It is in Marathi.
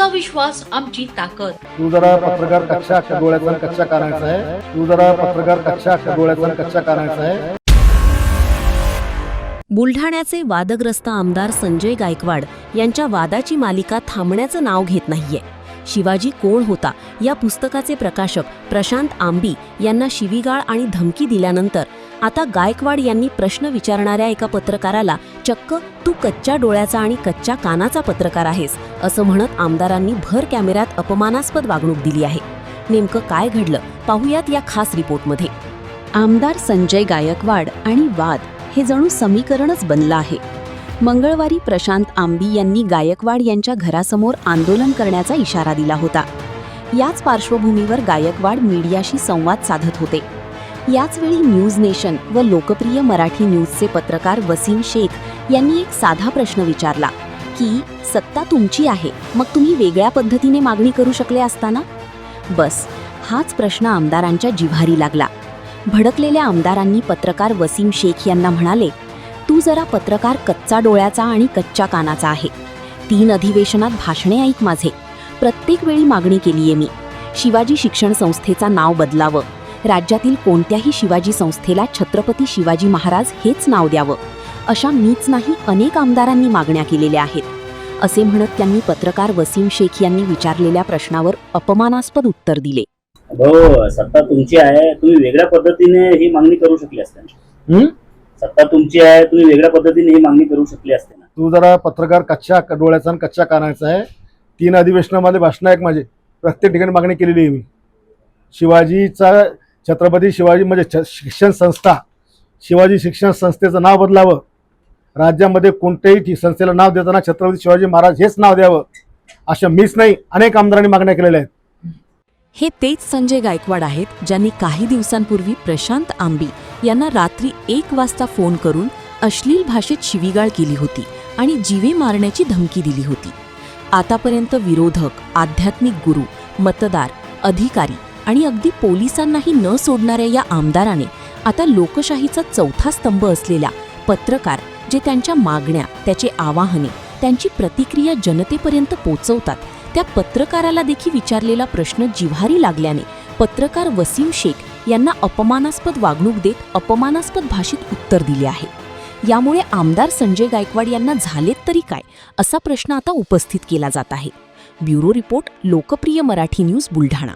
तुमचा विश्वास आमची ताकद. तू जरा पत्रकार कच्च्या डोळ्याचा कच्च्या कानाचा आहे. तू जरा पत्रकार कच्च्या डोळ्याचा कच्च्या कानाचा आहे. बुलढाण्याचे वादग्रस्त आमदार संजय गायकवाड यांच्या वादाची मालिका थांबण्याचं नाव घेत नाहीये. शिवाजी कोण होता या पुस्तकाचे प्रकाशक प्रशांत आंबी यांना शिवीगाळ आणि धमकी दिल्यानंतर आता गायकवाड यांनी प्रश्न विचारणाऱ्या एका पत्रकाराला चक्क तू कच्च्या डोळ्याचा आणि कच्च्या कानाचा पत्रकार आहेस असं म्हणत आमदारांनी भर कॅमेऱ्यात अपमानास्पद वागणूक दिली आहे. नेमकं काय घडलं पाहूयात या खास रिपोर्टमध्ये. आमदार संजय गायकवाड आणि वाद हे जणू समीकरणच बनलं आहे. मंगळवारी प्रशांत आंबी यांनी गायकवाड यांच्या घरासमोर आंदोलन करण्याचा इशारा दिला होता. याच पार्श्वभूमीवर गायकवाड मीडियाशी संवाद साधत होते. याचवेळी न्यूज नेशन व लोकप्रिय मराठी न्यूजचे पत्रकार वसीम शेख यांनी एक साधा प्रश्न विचारला की सत्ता तुमची आहे, मग तुम्ही वेगळ्या पद्धतीने मागणी करू शकले असताना? बस हाच प्रश्न आमदारांच्या जिव्हारी लागला. भडकलेल्या आमदारांनी पत्रकार वसीम शेख यांना म्हणाले, तू जरा पत्रकार कच्चा डोळ्याचा आणि कच्च्या कानाचा आहे. 3 अधिवेशनात भाषणे ऐक माझे. प्रत्येक वेळी मागणी केलीये मी. शिवाजी शिक्षण संस्थेचा नाव बदलावं. राज्यातील कोणत्याही शिवाजी संस्थेला छत्रपती शिवाजी महाराज हेच नाव द्यावं. अशा मीच नाही अनेक आमदारांनी मागण्या केलेल्या आहेत असे म्हणत त्यांनी पत्रकार वसीम शेख यांनी विचारलेल्या प्रश्नावर अपमानास्पद उत्तर दिले. हो, सत्ता तुमची आहे, तुम्ही वेगळ्या पद्धतीने ही मागणी करू शकली असते. सत्ता तुमची आहे, तुम्ही वेगळ्या पद्धतीने ही मागणी करू शकली असते ना. तू जरा पत्रकार कच्च्या डोळ्याचा आणि कच्च्या कानाचा आहे. 3 अधिवेशनामध्ये भाषण ऐक माझे. प्रत्येक ठिकाणी मागणी केलेली आहे मी. शिवाजीचा छत्रपती शिवाजी म्हणजे शिक्षण संस्था, शिवाजी शिक्षण संस्थेचं नाव बदलावं. राज्यामध्ये कोणत्याही संस्थेला नाव देताना छत्रपती शिवाजी महाराज हेच नाव द्यावं. अशा मीच नाही अनेक आमदारांनी मागण्या केलेल्या आहेत. हे तेच संजय गायकवाड आहेत ज्यांनी काही दिवसांपूर्वी प्रशांत आंबी यांना रात्री 1 वाजता फोन करून अश्लील भाषेत शिवीगाळ केली होती आणि जीवे मारण्याची धमकी दिली होती. आतापर्यंत विरोधक, आध्यात्मिक गुरु, मतदार, अधिकारी आणि अगदी पोलिसांनाही न सोडणाऱ्या या आमदाराने आता लोकशाहीचा 4था स्तंभ असलेल्या पत्रकार, जे त्यांच्या मागण्या, त्याचे आवाहने, त्यांची प्रतिक्रिया जनतेपर्यंत पोचवतात, त्या पत्रकाराला देखील विचारलेला प्रश्न जिव्हारी लागल्याने पत्रकार वसीम शेख यांना अपमानास्पद वागणूक देत अपमानास्पद भाषेत उत्तर दिले आहे. यामुळे आमदार संजय गायकवाड यांना झालेत तरी काय असा प्रश्न आता उपस्थित केला जात आहे. ब्युरो रिपोर्ट, लोकप्रिय मराठी न्यूज, बुलढाणा.